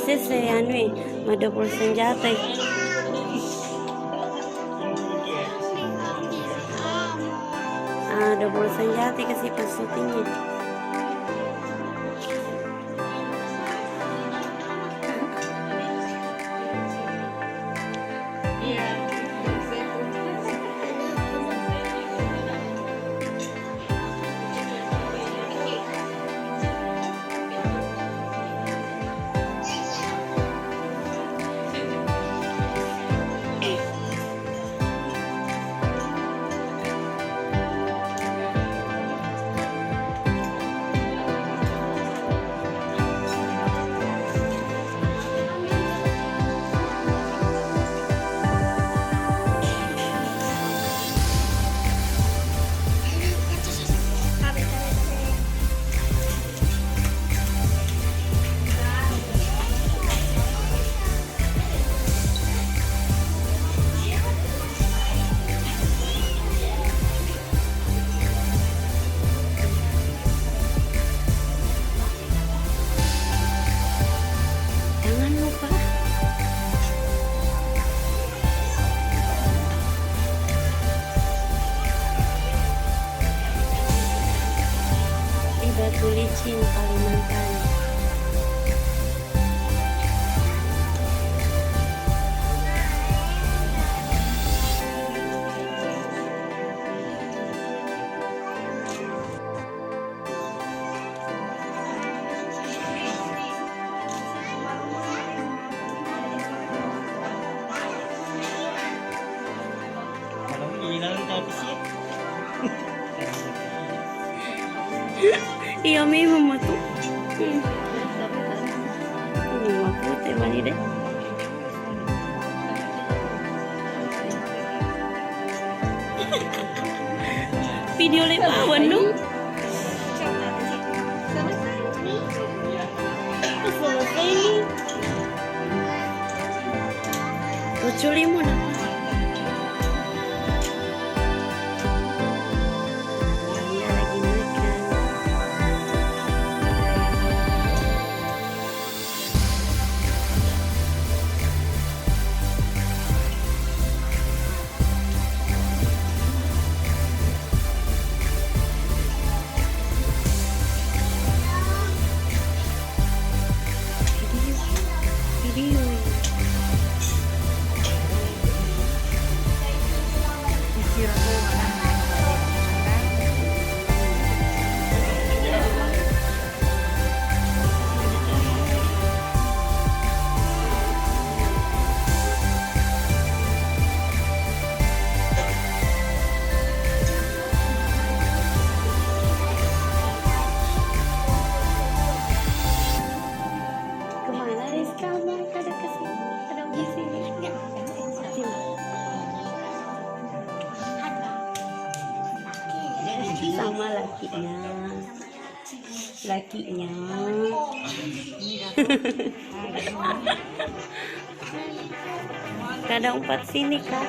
anu madouble senjata. Double senjata kasih pas syutingnya. Batu Licin, Kalimantan. Iya memang tuh. Ini mah putih mani deh. Video lebawan dong. Selesai nih. Lucu limun apa? Sama lakinya kadang 4 sini kak.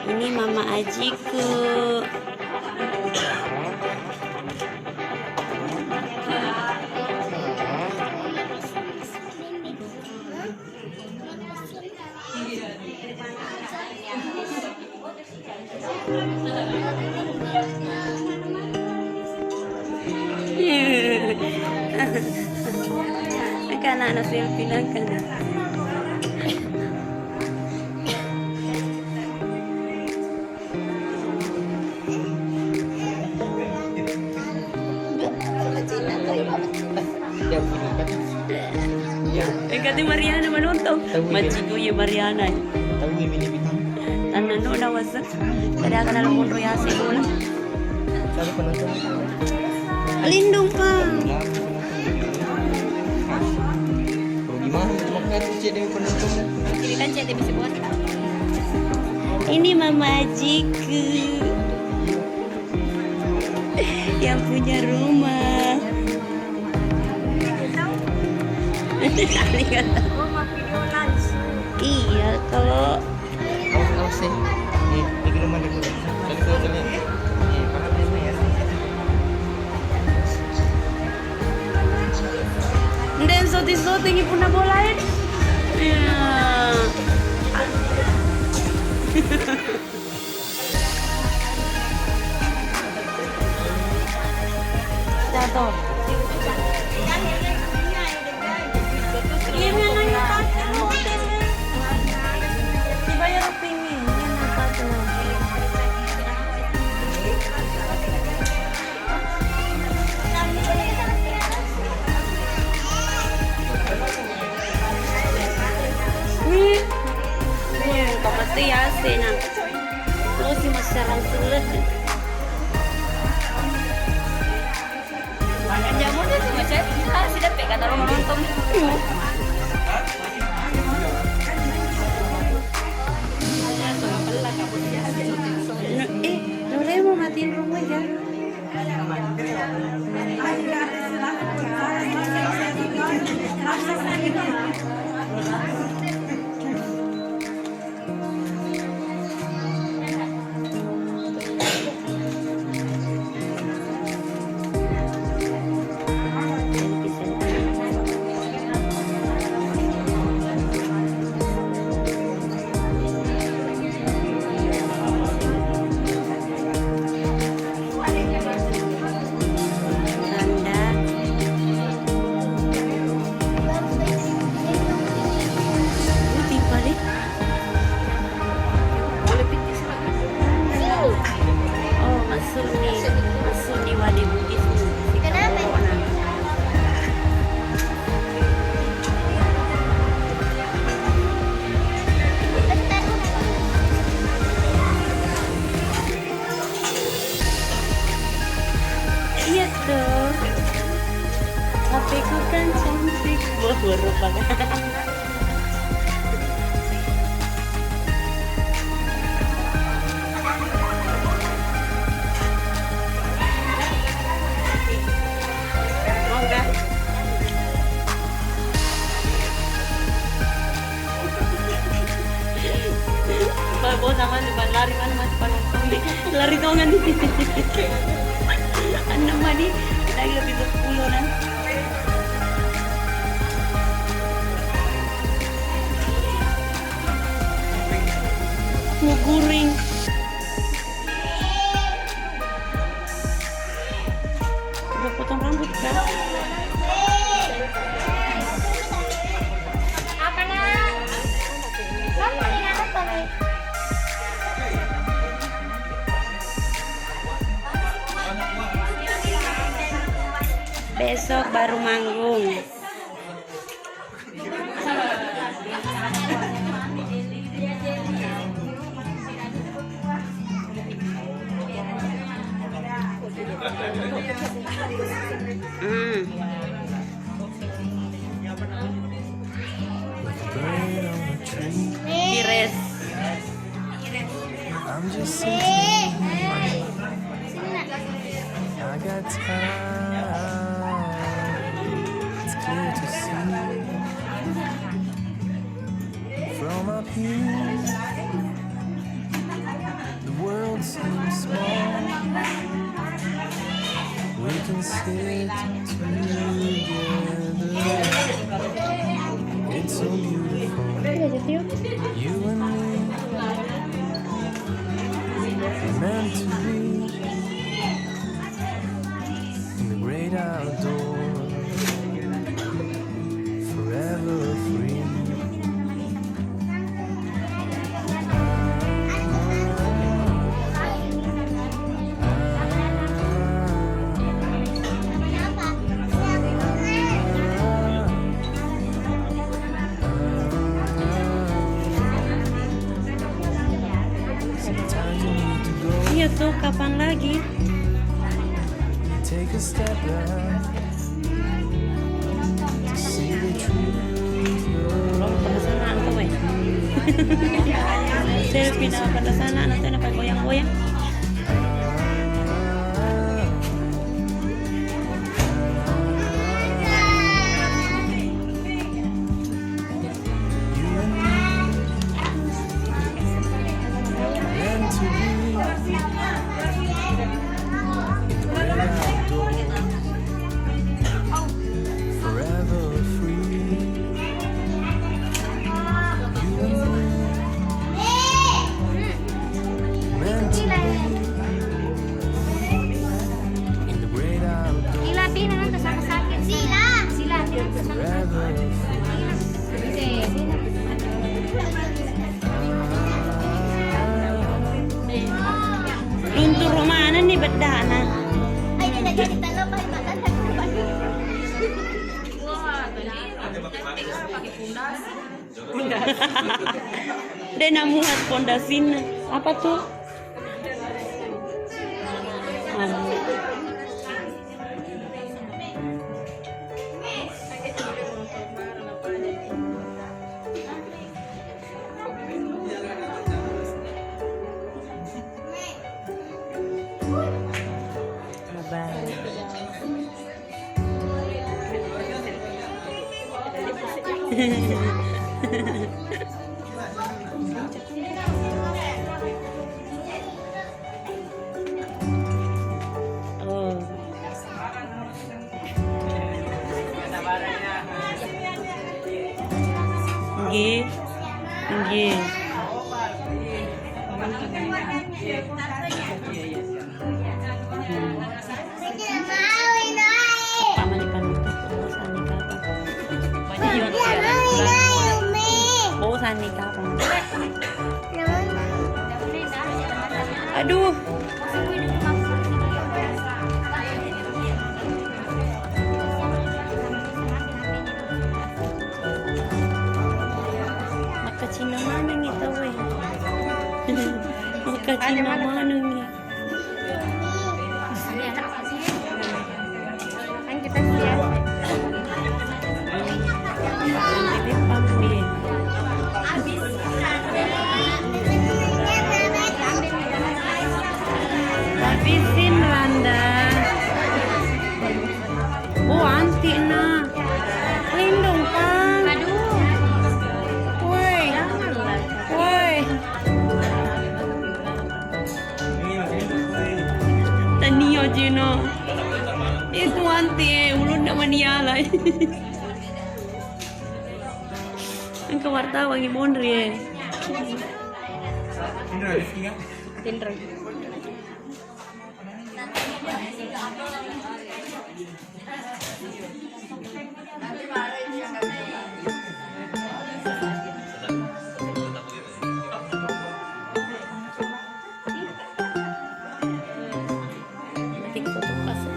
Ini Mama Ajiku. Kan anak selfie kan. Kati Mariana menonton. Maciku ya Mariana. Tahu ini bintang. Tanan do na wasak. Kada kana lang mundo ya si bola. Sabi penonton. Lindung pa. Gimana? Cuma kan cek dari penonton. Ini kan cek bisa buat. Ini Mama Ajiku yang punya rumah. Iya kalau Awas sih. Di rumah dulu. Kali. Paham ya. Dan soti ini pun bola ini. Jatuh. Ini nanya dibayar pingin. Pasti ya sih nah. Terus si masyarakat sulit. Jamu dia sih macam sudah pegang taruh nonton. Nore mau matiin rumah ya. Masuk di Wadi Bugis. Kenapa? Iya tuh. HP-ku kan cantik. Buruk banget. Bawa sama depan lari mana mas panonton lari tongan di anak mani lagi lebih 10 nan mau guring udah potong rambut kan apa nak? Kamu ini apa nih? besok baru manggung. Kires. I'm just sitting. I got time. It's clear to see from up here. It's so beautiful. You and me, meant to be in the great outdoors, forever free. Sometimes you need to go, Iya tuh, kapan lagi? take a step back to see the truth. Belum pada sana tuh, weh. Selfie na pada sana, nanti na goyang-goyang. You and me, meant to be in the great outdoors, forever free. You and me, meant to be in the great outdoors, Sila, Pina, nanti sama sakit. Sila! Sila, forever free. Luntur mana nih bedana? Ay, tidak jadi talo, pakai makan. Dia namuhat pondasin. Apa tuh? Oh. Nggih. Nggih. Paman ikan itu bosan nih kapan? Bosan nih kapan? Aduh. Maka Cina mana nih tahu ya? Maka Cina mana nih? Kan kita lihat. Ini pamit. Habisin Randa. Oh anti na. Lindung Kang. Aduh, Woi. janganlah. Woi. Taniyo Jino. Itu anti ulun nak manialay. Ang kawartawan ni Monri. Tindra. Mati ko to kasi.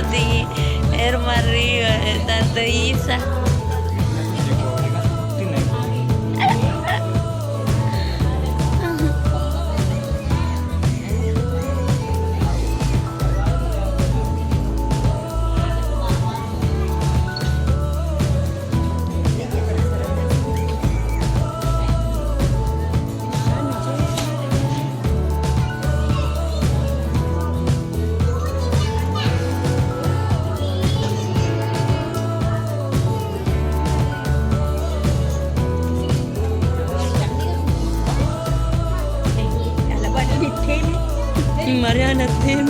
Tante Maria, Tante Isa. Mariana Tim.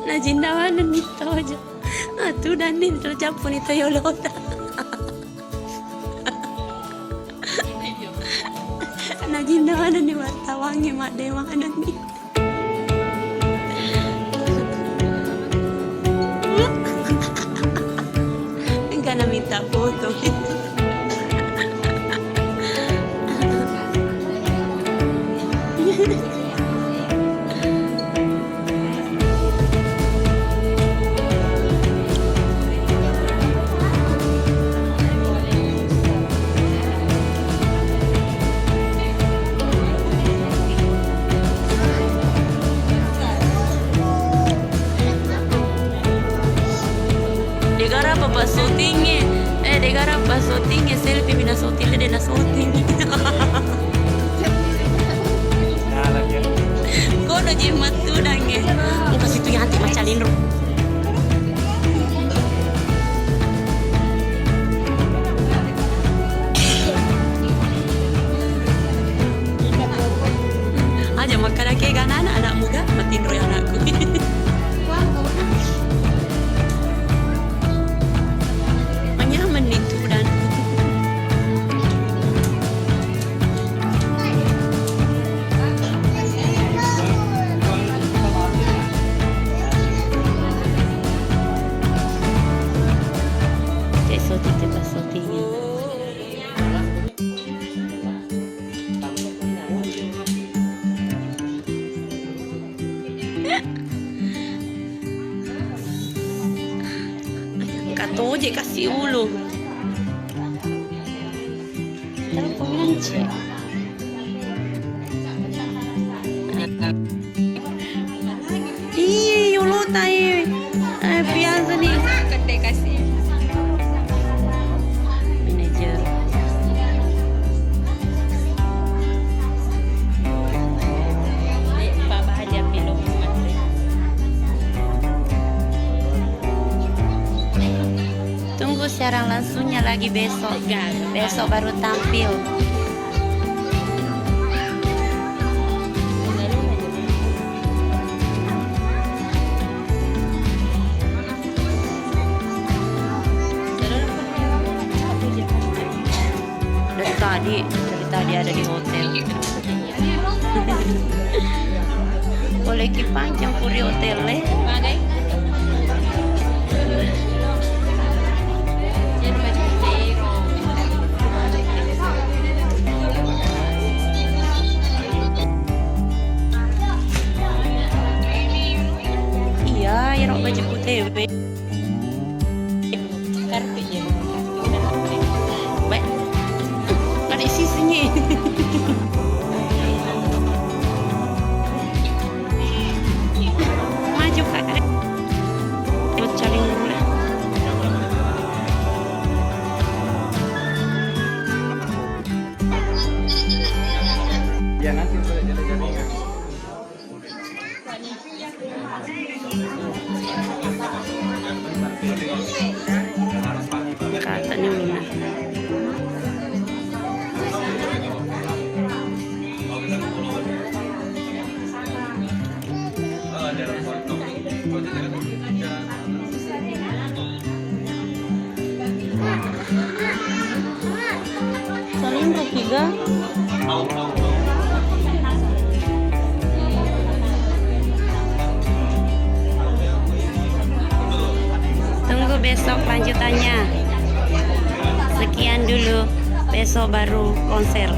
Najindawanan nito aja. Atu dan nito japon ito yolota. Najindawanan ni wartawangi mak dewangan ni. Enggak na minta foto. Degara apa syutingnya? Degara apa syutingnya? Selfie bina syuting dia na syuting. Kono jimat tudang ya. Muka situ yang hati macalin ro. Aja makan lagi kan anak muda matiin ro anakku. Menyaman itu dan katoje kasih ulu. Terus penganci. Iya, ulu tay. Biasa nih. Kete kasih. Manajer. Papa aja pilih. Tunggu siaran langsungnya lagi besok. Besok baru tampil. Dari tadi ada di hotel. Boleh panjang puri hotelnya. Baju putih, karpet je. Baik, ada sisinya. Maju kakak. Cari dulu. Ya nanti boleh jadi-jadi. Katanya Luna. Saling ketiga. Tunggu besok lanjutannya. Sekian dulu, besok baru konser.